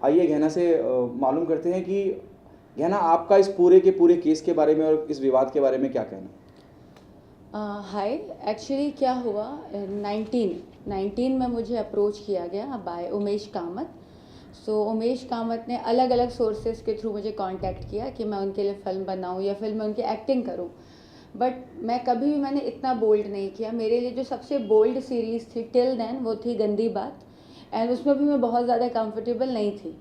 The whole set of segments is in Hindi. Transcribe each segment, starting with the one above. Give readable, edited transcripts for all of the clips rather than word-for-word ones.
आइए गहना से मालूम करते हैं कि गहना आपका इस पूरे के पूरे केस के बारे में और इस विवाद के बारे में क्या कहना? हाय, एक्चुअली क्या हुआ, 19 में मुझे अप्रोच किया गया बाय उमेश कामत। उमेश कामत ने अलग अलग सोर्सेज के थ्रू मुझे कांटेक्ट किया कि मैं उनके लिए फ़िल्म बनाऊं या फिल्म में उनकी एक्टिंग करूं। बट मैं कभी भी मैंने इतना बोल्ड नहीं किया। मेरे लिए जो सबसे बोल्ड सीरीज़ थी टिल देन वो थी गंदी बात, एंड उसमें भी मैं बहुत ज़्यादा कंफर्टेबल नहीं थी।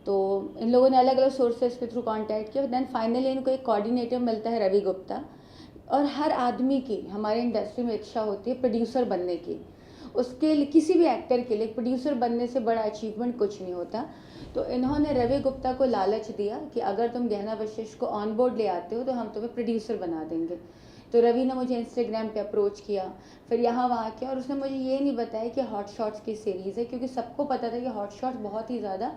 तो इन लोगों ने अलग अलग सोर्सेज के थ्रू कांटेक्ट किया। देन फाइनली इनको एक कोऑर्डिनेटर मिलता है, रवि गुप्ता। और हर आदमी की हमारे इंडस्ट्री में इच्छा होती है प्रोड्यूसर बनने की। उसके लिए किसी भी एक्टर के लिए प्रोड्यूसर बनने से बड़ा अचीवमेंट कुछ नहीं होता। तो इन्होंने रवि गुप्ता को लालच दिया कि अगर तुम गहना वशिष्ठ को ऑन बोर्ड ले आते हो तो हम तुम्हें प्रोड्यूसर बना देंगे। तो रवि ने मुझे इंस्टाग्राम पे अप्रोच किया, फिर यहाँ वहाँ किया, और उसने मुझे ये नहीं बताया कि हॉट शॉट्स की सीरीज़ है, क्योंकि सबको पता था कि हॉट शॉट्स बहुत ही ज़्यादा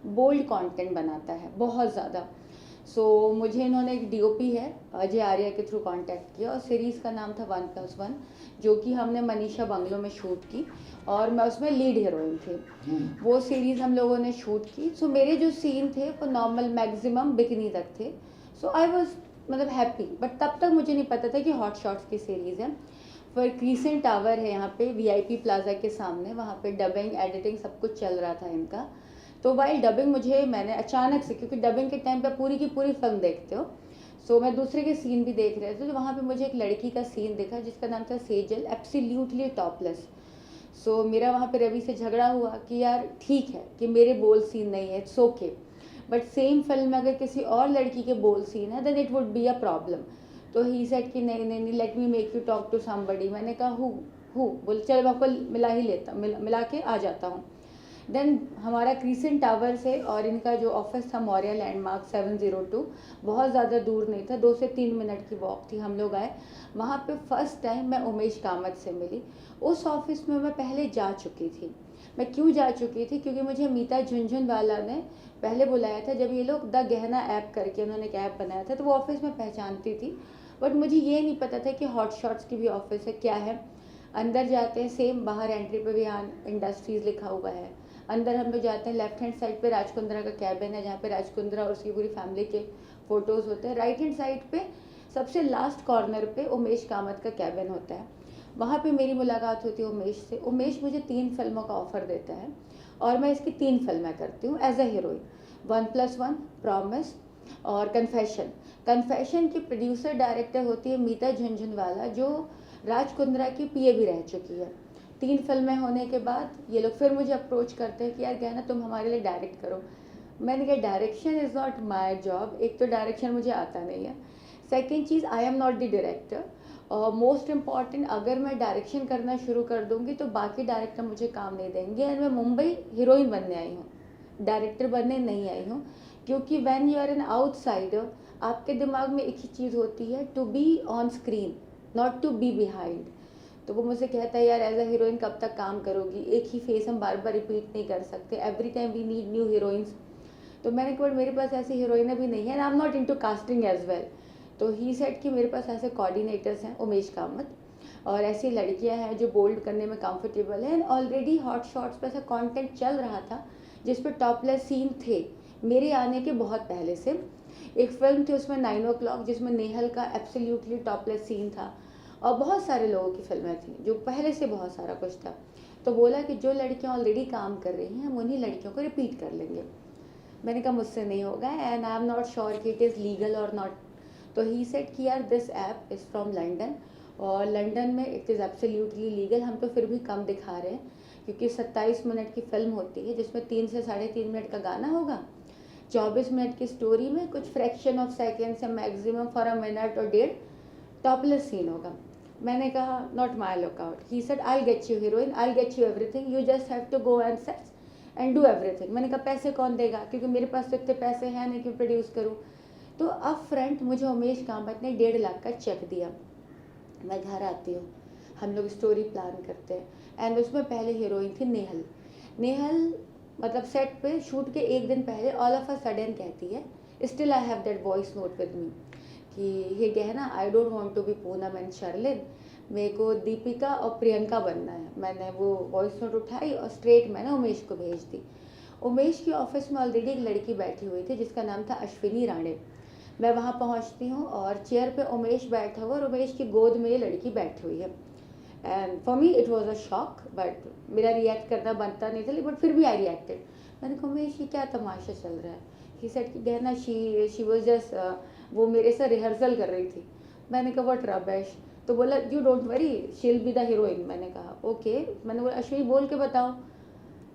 बोल्ड कंटेंट बनाता है, बहुत ज़्यादा। मुझे इन्होंने एक डीओपी है अजय आर्या के थ्रू कांटेक्ट किया, और सीरीज़ का नाम था 1+1, जो कि हमने मनीषा बंगलो में शूट की, और मैं उसमें लीड हीरोइन थी। वो सीरीज़ हम लोगों ने शूट की। मेरे जो सीन थे वो नॉर्मल मैक्सिमम बिकनी तक थे। आई वॉज मतलब हैप्पी। बट तब तक मुझे नहीं पता था कि हॉट शॉट्स की सीरीज़ है। फिर क्रीसेंट टावर है यहाँ पे वीआईपी प्लाजा के सामने, वहाँ पे डबिंग एडिटिंग सब कुछ चल रहा था इनका। तो वाइल डबिंग मैंने अचानक से, क्योंकि डबिंग के टाइम पे पूरी की पूरी फिल्म देखते हो, मैं दूसरे के सीन भी देख रहे थे, तो वहाँ पे मुझे एक लड़की का सीन दिखा जिसका नाम था सेजल, एब्सोल्युटली टॉपलेस। मेरा वहाँ पे रवि से झगड़ा हुआ कि यार ठीक है कि मेरे बोल सीन नहीं है, it's okay, but same film में अगर किसी और लड़की के बोल सीन है then it would be a problem. तो ही सेड कि नहीं नहीं नहीं, let me make you talk to somebody. मैंने कहा हु बोल, चल मैं आपको मिला ही लेता, मिला के आ जाता हूँ। देन हमारा क्रीसेंट टावर से और इनका जो ऑफिस था मौर्य लैंडमार्क 702, बहुत ज़्यादा दूर नहीं था, 2 से 3 मिनट की वॉक थी। हम लोग आए वहाँ पे। फर्स्ट टाइम मैं उमेश कामत से मिली। उस ऑफिस में मैं पहले जा चुकी थी। मैं क्यों जा चुकी थी, क्योंकि मुझे मीता झुनझुनवाला ने पहले बुलाया था, जब ये लोग द गहना ऐप करके उन्होंने एक ऐप बनाया था, तो वो ऑफिस में पहचानती थी। बट मुझे ये नहीं पता था कि हॉट शॉट्स की भी ऑफिस है, क्या है। अंदर जाते हैं, सेम बाहर एंट्री पे भी इंडस्ट्रीज लिखा हुआ है। अंदर हम लोग जाते हैं, लेफ्ट हैंड साइड पे राजकुंद्रा का कैबिन है, जहाँ पे राजकुंद्रा और उसकी पूरी फैमिली के फोटोज़ होते हैं। राइट हैंड साइड पे सबसे लास्ट कॉर्नर पे उमेश कामत का कैबिन होता है। वहाँ पे मेरी मुलाकात होती है उमेश से। उमेश मुझे 3 फिल्मों का ऑफ़र देता है, और मैं इसकी 3 फिल्में करती हूँ एज अ हीरोइन, 1+1, प्रॉमिस और कन्फेशन। कन्फेशन की प्रोड्यूसर डायरेक्टर होती है मीता झुनझुनवाला, जो राज कुंद्रा की पीए भी रह चुकी है। 3 फिल्में होने के बाद ये लोग फिर मुझे अप्रोच करते हैं कि यार गहना तुम हमारे लिए डायरेक्ट करो। मैंने कहा direction is not my job. एक तो डायरेक्शन मुझे आता नहीं है, second cheese I am not the director, और मोस्ट इम्पॉर्टेंट अगर मैं डायरेक्शन करना शुरू कर दूंगी तो बाकी डायरेक्टर मुझे काम नहीं देंगे। एंड मैं मुंबई हीरोइन बनने आई हूँ, डायरेक्टर बनने नहीं आई हूँ। क्योंकि when you are an outsider, आपके दिमाग में एक ही चीज़ होती है, to be on screen, not to be behind. तो वो मुझे कहता है यार एज अ हीरोइन कब तक काम करोगी, एक ही फेस हम बार बार रिपीट नहीं कर सकते, every time we need new heroines. तो मैंने कहा मेरे पास ऐसी हीरोइनें भी नहीं है, I am not into casting as well. तो ही सेड कि मेरे पास ऐसे कोऑर्डिनेटर्स हैं उमेश कामत, और ऐसी लड़कियां हैं जो बोल्ड करने में कंफर्टेबल है। एंड ऑलरेडी हॉट शॉट्स पर ऐसा कंटेंट चल रहा था जिस पर टॉपलेस सीन थे मेरे आने के बहुत पहले से। एक फिल्म थी उसमें 9 o'clock, जिसमें नेहल का एब्सोल्युटली टॉपलेस सीन था, और बहुत सारे लोगों की फिल्में थी जो पहले से बहुत सारा कुछ था। तो बोला कि जो लड़कियां ऑलरेडी काम कर रही हैं हम उन्हीं लड़कियों को रिपीट कर लेंगे। मैंने कहा मुझसे नहीं होगा, and I am not sure कि इट इज़ लीगल और नॉट। तो ही सेड कि यार this app is from London, और लंदन में इट इज़ एब्सोल्युटली लीगल। हम तो फिर भी कम दिखा रहे हैं, क्योंकि 27 मिनट की फिल्म होती है जिसमें 3 से 3.5 मिनट का गाना होगा, 24 मिनट की स्टोरी में कुछ फ्रैक्शन ऑफ सेकेंड से मैक्सिमम फॉर अ मिनट और डेढ़ टॉपलेस सीन होगा। मैंने कहा not my lookout. He said I get you heroine, I get you everything, you just have to go and set and do everything. मैंने कहा पैसे कौन देगा, क्योंकि मेरे पास तो इतने पैसे हैं नहीं कि प्रोड्यूस करूँ। तो अप फ्रंट मुझे उमेश कामत ने 1.5 लाख का चेक दिया। मैं घर आती हूँ, हम लोग स्टोरी प्लान करते हैं, एंड उसमें पहले हीरोइन थी नेहल। नेहल मतलब सेट पे शूट के एक दिन पहले ऑल ऑफ अ सडन कहती है, still I have that voice note with me, कि ये Gehana I don't want to be Poonam and Sherlyn, मेरे को दीपिका और प्रियंका बनना है। मैंने वो वॉइस नोट उठाई और स्ट्रेट मैंने उमेश को भेज दी। उमेश के ऑफिस में ऑलरेडी एक लड़की बैठी हुई थी जिसका नाम था अश्विनी राणे। मैं वहाँ पहुँचती हूँ और चेयर पे उमेश बैठा हुआ और उमेश की गोद में ये लड़की बैठी हुई है। And for me it was a shock, but मेरा रिएक्ट करना बनता नहीं था, बट फिर भी आई रिएक्टेड। मैंने कहा उमेश ये क्या तमाशा चल रहा है? ही सेड कि गहना शी वॉज जस्ट, वो मेरे से रिहर्सल कर रही थी। मैंने कहा व्हाट रबिश। तो बोला you don't worry she will be the heroine. मैंने कहा ओके। मैंने बोला अश्विनी बोल के बताओ।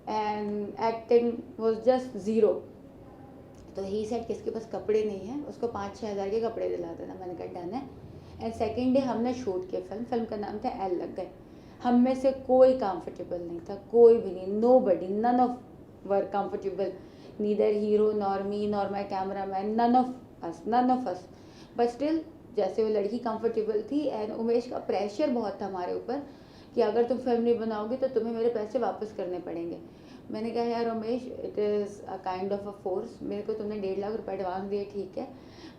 And acting was just zero. तो ही सेड किसके पास कपड़े नहीं है उसको 5-6 हज़ार के कपड़े दिला देना। मैंने कहा डन है। एंड सेकेंड डे हमने शूट किया। फिल्म का नाम था एल लग गए। हम में से कोई कंफर्टेबल नहीं था, कोई भी नहीं, nobody, none of were comfortable, neither hero nor me nor my camera man, none of us. But still जैसे वो लड़की कंफर्टेबल थी। एंड उमेश का प्रेशर बहुत था हमारे ऊपर कि अगर तुम फिल्म नहीं बनाओगी तो तुम्हें मेरे पैसे वापस करने पड़ेंगे। मैंने कहा यार Umesh it is a kind of a force, मेरे को तुमने 1.5 लाख रुपए एडवांस दिए ठीक है,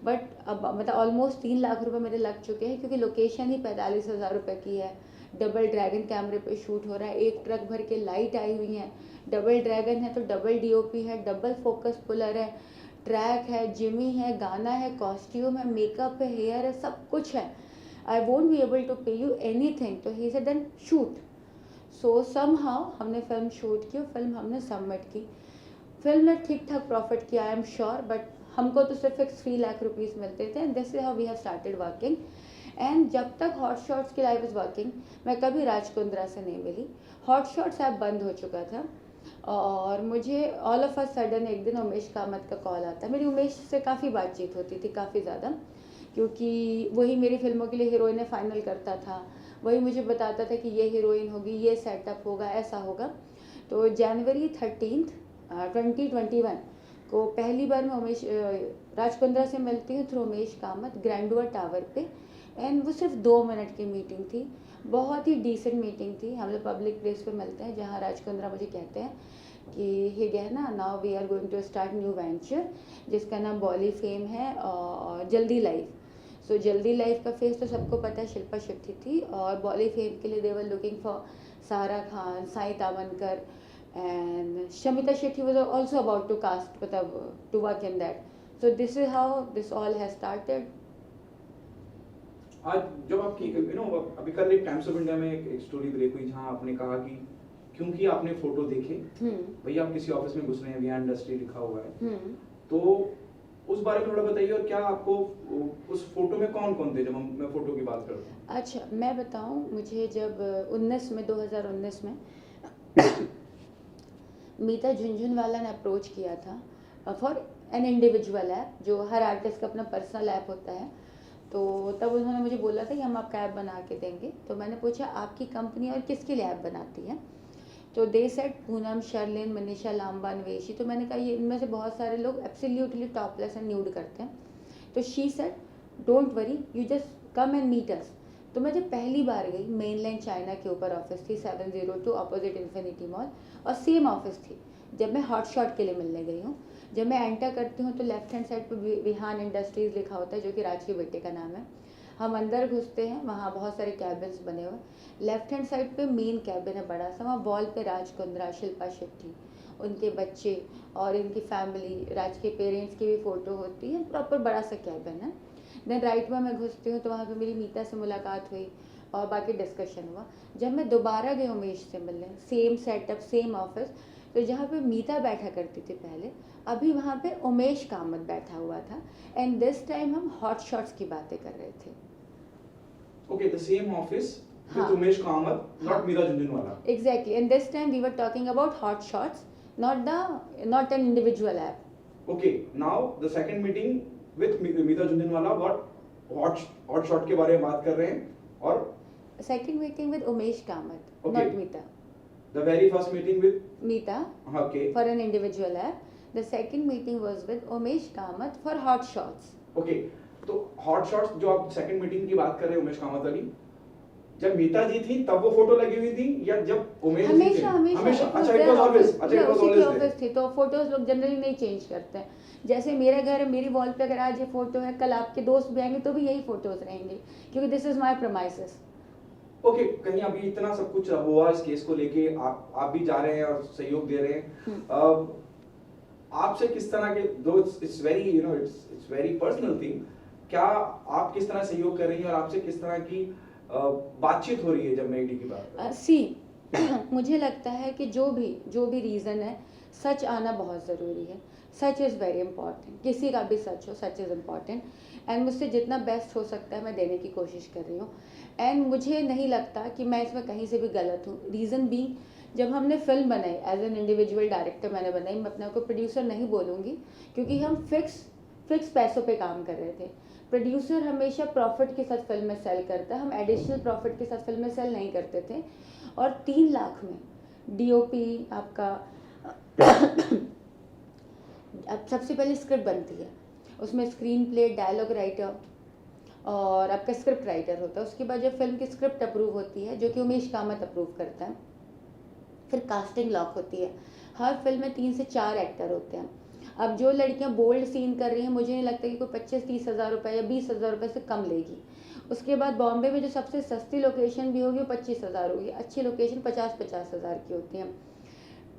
बट अब मतलब ऑलमोस्ट 3 लाख रुपए मेरे लग चुके हैं क्योंकि लोकेशन ही 45,000 रुपये की है। डबल ड्रैगन कैमरे पे शूट हो रहा है, 1 ट्रक भर के लाइट आई हुई हैं, डबल ड्रैगन है तो डबल डीओपी है, डबल फोकस पुलर है, ट्रैक है, जिमी है, गाना है, कॉस्ट्यूम है, मेकअप है, हेयर है, सब कुछ है। I won't be able to pay you anything. तो he said then shoot. So somehow हमने फिल्म शूट की और फिल्म हमने सबमिट की। फिल्म ने ठीक ठाक प्रॉफिट किया आई एम श्योर, बट हमको तो सिर्फ एक 3 लाख रुपीज़ मिलते थे। And this is how we have started working. And जब तक हॉट शॉट्स की लाइफ इज़ वर्किंग मैं कभी राज कुंद्रा से नहीं मिली। हॉट शॉट्स ऐप बंद हो चुका था और मुझे ऑल ऑफ अ सडन एक दिन उमेश कामत का कॉल आता है। मेरी उमेश से काफ़ी बातचीत होती थी, काफ़ी ज़्यादा, क्योंकि वही मेरी फिल्मों के लिए हीरोइनें फाइनल करता था, वही मुझे बताता था कि ये हीरोइन होगी, ये सेटअप होगा, ऐसा होगा। तो जनवरी 13, 2021 को पहली बार मैं उमेश राज कुंद्रा से मिलती हूँ थ्रू उमेश कामत ग्रैंडुआ टावर पे। एंड वो सिर्फ 2 मिनट की मीटिंग थी, बहुत ही डिसेंट मीटिंग थी। हम लोग पब्लिक प्लेस पे मिलते हैं जहाँ राज कुंद्रा मुझे कहते हैं कि hey Gehana now we are going to start new venture जिसका नाम बॉली फेम है और जल्दी लाइफ। सो जल्दी लाइफ का फेस तो सबको पता है, शिल्पा शेट्टी थी, और बॉली फेम के लिए दे वर looking for Sara Khan, Sai Tamhankar and Shamita Shetty was also about to cast मतलब to work in that. So this is how this all has started. आज जब आपकी अभी कल एक टाइम्स ऑफ इंडिया में एक स्टोरी ब्रेक हुई जहां आपने कहा कि क्योंकि आपने फोटो देखे, भैया आप किसी ऑफिस में घुस रहे हैं, वी इंडस्ट्री लिखा हुआ है, तो उस बारे में थोड़ा बताइए। और क्या आपको उस फोटो में कौन कौन थे जब मैं फोटो की बात करता हूँ? अच्छा मैं बताऊँ, मुझे जब 2019 में मीता झुनझुनवाला ने अप्रोच किया था फॉर एन इंडिविजुअल ऐप, जो हर आर्टिस्ट का अपना पर्सनल ऐप होता है, तो तब उन्होंने मुझे बोला था कि हम आपका ऐप बना के देंगे। तो मैंने पूछा आपकी कंपनी और किसके लिए ऐप बनाती है? तो दे सेट पूनम, शर्लिन, मनीषा लांबा, अन्वेषी। तो मैंने कहा ये इनमें से बहुत सारे लोग एब्सोल्युटली टॉपलेस एंड न्यूड करते हैं। तो she said don't worry you just come and meet us. तो मैं जब पहली बार गई, मेन लाइन चाइना के ऊपर ऑफिस थी 702 अपोजिट इन्फिनिटी मॉल, और सेम ऑफिस थी जब मैं हॉट शॉट के लिए मिलने गई हूँ। जब मैं एंटर करती हूँ तो लेफ्ट हैंड साइड पर विहान इंडस्ट्रीज़ लिखा होता है जो कि राज के बेटे का नाम है। हम अंदर घुसते हैं, वहाँ बहुत सारे कैबिन्स बने हुए। लेफ्ट हैंड साइड पे मेन कैबिन है बड़ा सा, वहाँ वॉल पे राज कुंद्रा, शिल्पा शेट्टी, उनके बच्चे और इनकी फैमिली, राज के पेरेंट्स की भी फ़ोटो होती है, प्रॉपर बड़ा सा कैबिन है। देन राइट में मैं घुसती हूँ तो वहाँ पे मेरी मीता से मुलाकात हुई और बाकी डिस्कशन हुआ। जब मैं दोबारा गई उमेश से मिलने, सेम सेटअप सेम ऑफिस, तो जहाँ पे मीता बैठा करती थी पहले, अभी वहाँ पे उमेश कामत बैठा हुआ था। एंड दिस टाइम हम हॉट शॉट्स की बातें कर रहे थे। ओके, द सेम ऑफिस हाँ. with Umesh Kamath, not Meeta Jhunjhunwala. Exactly, and this time we were talking about hot shots, not an individual app. Okay, now the second meeting with Meeta Jhunjhunwala, what hot shot के बारे में बात कर रहे हैं, और second meeting with Umesh Kamat, okay. not Meeta. The very first meeting with Meeta, okay, for an individual app. The second meeting was with Umesh Kamat for hot shots. Okay, तो hot shots जो आप second meeting की बात कर रहे हैं उमेश कामत वाली, जब मीता जी थी तब वो फोटो लगी हुई थी या जब उमेश जी थे? हमेशा अच्छा, it was always, अच्छा it was always ऑफिस थी। तो फोटोज लोग जनरली नहीं चेंज करते हैं। जैसे मेरा घर है, मेरी वॉल पे अगर आज ये फोटो है, कल आपके दोस्त भी आएंगे तो भी यही फोटोज रहेंगे, क्योंकि this is my premises. Okay, कहीं अभी इतना सब कुछ हुआ इस केस को लेके, आप भी जा रहे हैं और सहयोग दे रहे हैं, आपसे किस तरह के, दो it's very you know it's very personal thing, क्या आप किस तरह सहयोग कर रही हैं और आपसे किस तरह की बातचीत हो रही है जब मेडी की बात है? सी मुझे लगता है कि जो भी रीज़न है, सच आना बहुत ज़रूरी है। सच इज़ वेरी इंपॉर्टेंट, किसी का भी सच हो, सच इज़ इम्पॉर्टेंट। एंड मुझसे जितना बेस्ट हो सकता है मैं देने की कोशिश कर रही हूँ। एंड मुझे नहीं लगता कि मैं इसमें कहीं से भी गलत हूँ। रीज़न भी, जब हमने फिल्म बनाई एज एन इंडिविजुअल डायरेक्टर मैंने बनाई, मैं अपने को प्रोड्यूसर नहीं बोलूँगी, क्योंकि हम फिक्स पैसों पे काम कर रहे थे। प्रोड्यूसर हमेशा प्रॉफिट के साथ फिल्म में सेल करता है, हम एडिशनल प्रॉफिट के साथ फिल्म में सेल नहीं करते थे। और 3 लाख में डीओपी आपका अब सबसे पहले स्क्रिप्ट बनती है, उसमें स्क्रीन प्ले, डायलॉग राइटर और आपका स्क्रिप्ट राइटर होता है। उसके बाद जब फिल्म की स्क्रिप्ट अप्रूव होती है, जो कि उमेश कामत अप्रूव करता है, फिर कास्टिंग लॉक होती है। हर फिल्म में 3 से 4 एक्टर होते हैं। अब जो लड़कियां बोल्ड सीन कर रही हैं, मुझे नहीं लगता कि कोई 25-30 हज़ार रुपये या 20 हज़ार रुपये से कम लेगी। उसके बाद बॉम्बे में जो सबसे सस्ती लोकेशन भी होगी वो 25 हज़ार होगी, अच्छी लोकेशन 50-50 हज़ार की होती हैं।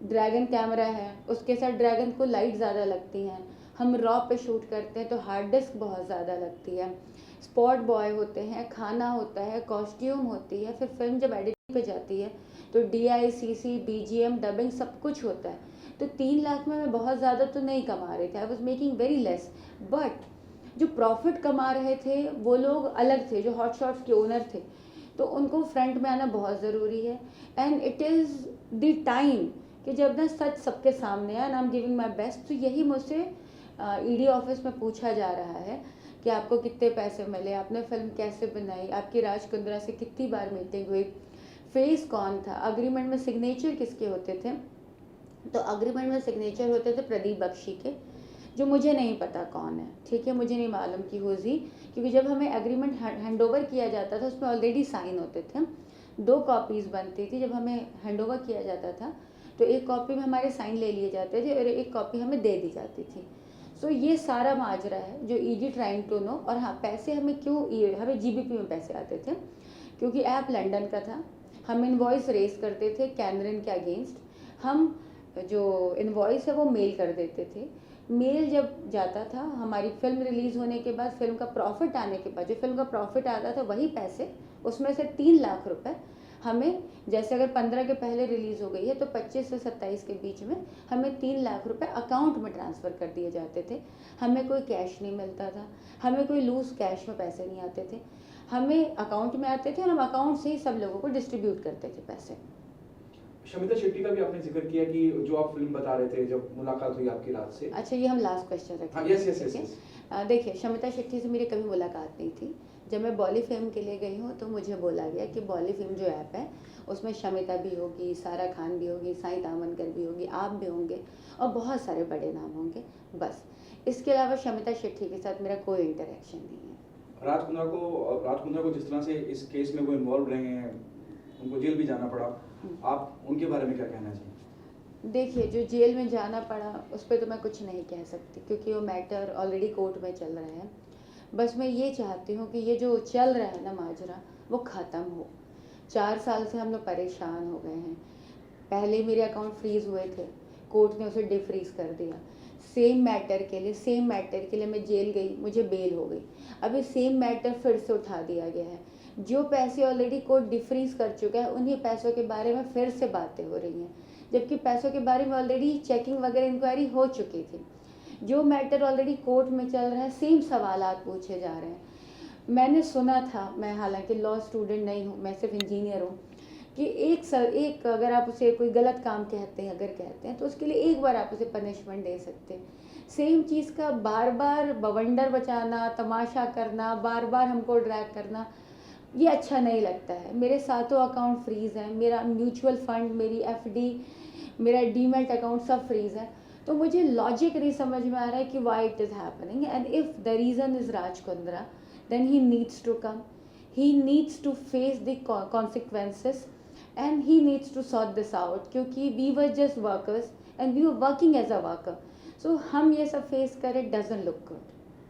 ड्रैगन कैमरा है, उसके साथ ड्रैगन को लाइट ज़्यादा लगती हैं। हम रॉ पे शूट करते हैं तो हार्ड डिस्क बहुत ज़्यादा लगती है। स्पॉट बॉय होते हैं, खाना होता है, कॉस्ट्यूम होती है, फिर फिल्म जब एडिटिंग पे जाती है तो DICC, BGM, डबिंग सब कुछ होता है। तो 3 लाख में मैं बहुत ज़्यादा तो नहीं कमा रही थी, I was making very less. But जो प्रॉफिट कमा रहे थे वो लोग अलग थे, जो हॉट शॉट्स के ओनर थे, तो उनको फ्रंट में आना बहुत ज़रूरी है। And it is the time कि जब ना सच सबके सामने है, and I am giving my best. तो यही मुझसे ED ऑफिस में पूछा जा रहा है कि आपको कितने पैसे मिले, आपने फिल्म कैसे बनाई, आपकी राज कुंद्रा से कितनी बार मीटिंग हुई, फेस कौन था, अग्रीमेंट में सिग्नेचर किसके होते थे। तो अग्रीमेंट में सिग्नेचर होते थे प्रदीप बख्शी के, जो मुझे नहीं पता कौन है, ठीक है, मुझे नहीं मालूम कि हुजी, क्योंकि जब हमें एग्रीमेंट हैंड ओवर किया जाता था उसमें ऑलरेडी साइन होते थे। 2 कॉपीज़ बनती थी। जब हमें हैंड ओवर किया जाता था तो एक कॉपी में हमारे साइन ले लिए जाते थे और एक कॉपी हमें दे दी जाती थी। सो ये सारा माजरा है जो ED ट्राइंग टू नो। और हाँ, पैसे हमें क्यों, हमें GBP में पैसे आते थे क्योंकि ऐप लंदन का था। हम इनवॉइस रेस करते थे कैनरन के अगेंस्ट। हम जो इनवॉइस है वो मेल कर देते थे। मेल जब जाता था, हमारी फिल्म रिलीज़ होने के बाद, फिल्म का प्रॉफिट आने के बाद, जो फिल्म का प्रॉफिट आता था वही पैसे, उसमें से 3 लाख रुपए हमें, जैसे अगर 15 के पहले रिलीज़ हो गई है तो 25 से 27 के बीच में हमें 3 लाख रुपए अकाउंट में ट्रांसफ़र कर दिए जाते थे। हमें कोई कैश नहीं मिलता था, हमें कोई लूज़ कैश में पैसे नहीं आते थे, हमें अकाउंट में आते थे और हम अकाउंट से ही सब लोगों को डिस्ट्रीब्यूट करते थे पैसे। शमिता शेट्टी का भी आपने जिक्र किया कि जो आप फिल्म बता रहे थे जब मुलाकात हुई आपकी रात से। अच्छा, ये हम लास्ट क्वेश्चन रखें। हाँ, यस। देखिए, शमिता शेट्टी से मेरी कभी मुलाकात नहीं थी। जब मैं बॉली फिल्म के लिए गई हूँ तो मुझे बोला गया कि बॉली फिल्म जो ऐप है उसमें शमिता भी होगी, सारा खान भी होगी, साई दामनकर भी होगी, आप भी होंगे और बहुत सारे बड़े नाम होंगे, बस। इसके अलावा शमिता शेट्टी के साथ मेरा कोई इंटरेक्शन नहीं है। राज कुंद्रा को जिस तरह से इस केस में वो इन्वॉल्व रहे हैं, उनको जेल भी जाना पड़ा, आप उनके बारे में क्या कहना चाहिए? देखिए, जो जेल में जाना पड़ा उस पर तो मैं कुछ नहीं कह सकती क्योंकि वो मैटर ऑलरेडी कोर्ट में चल रहा है। बस मैं ये चाहती हूँ कि ये जो चल रहा है ना माजरा, वो ख़त्म हो। 4 साल से हम लोग परेशान हो गए हैं। पहले मेरे अकाउंट फ्रीज़ हुए थे, कोर्ट ने उसे डिफ्रीज़ कर दिया। सेम मैटर के लिए मैं जेल गई, मुझे बेल हो गई। अभी सेम मैटर फिर से उठा दिया गया है। जो पैसे ऑलरेडी कोर्ट डिफ्रीज़ कर चुका है, उन्हीं पैसों के बारे में फिर से बातें हो रही हैं, जबकि पैसों के बारे में ऑलरेडी चेकिंग वगैरह इंक्वायरी हो चुकी थी। जो मैटर ऑलरेडी कोर्ट में चल रहा है, सेम सवालात पूछे जा रहे हैं। मैंने सुना था, मैं हालांकि लॉ स्टूडेंट नहीं हूँ, मैं सिर्फ इंजीनियर हूँ, कि एक अगर आप उसे कोई गलत काम कहते हैं तो उसके लिए एक बार आप उसे पनिशमेंट दे सकते हैं। सेम चीज़ का बार बार बवंडर बचाना, तमाशा करना, बार बार हमको ड्रैग करना, ये अच्छा नहीं लगता है। मेरे सातों अकाउंट फ्रीज़ हैं, मेरा म्यूचुअल फंड, मेरी FD, मेरा डीमैट अकाउंट सब फ्रीज़ है। तो मुझे लॉजिक नहीं समझ में आ रहा है कि why it is happening. And if the reason is Raj Kundra, then he needs to come, he needs to face the consequences and he needs to sort this out, क्योंकि we were just workers and we were working as a worker, so हम ये सब फेस करें doesn't look good।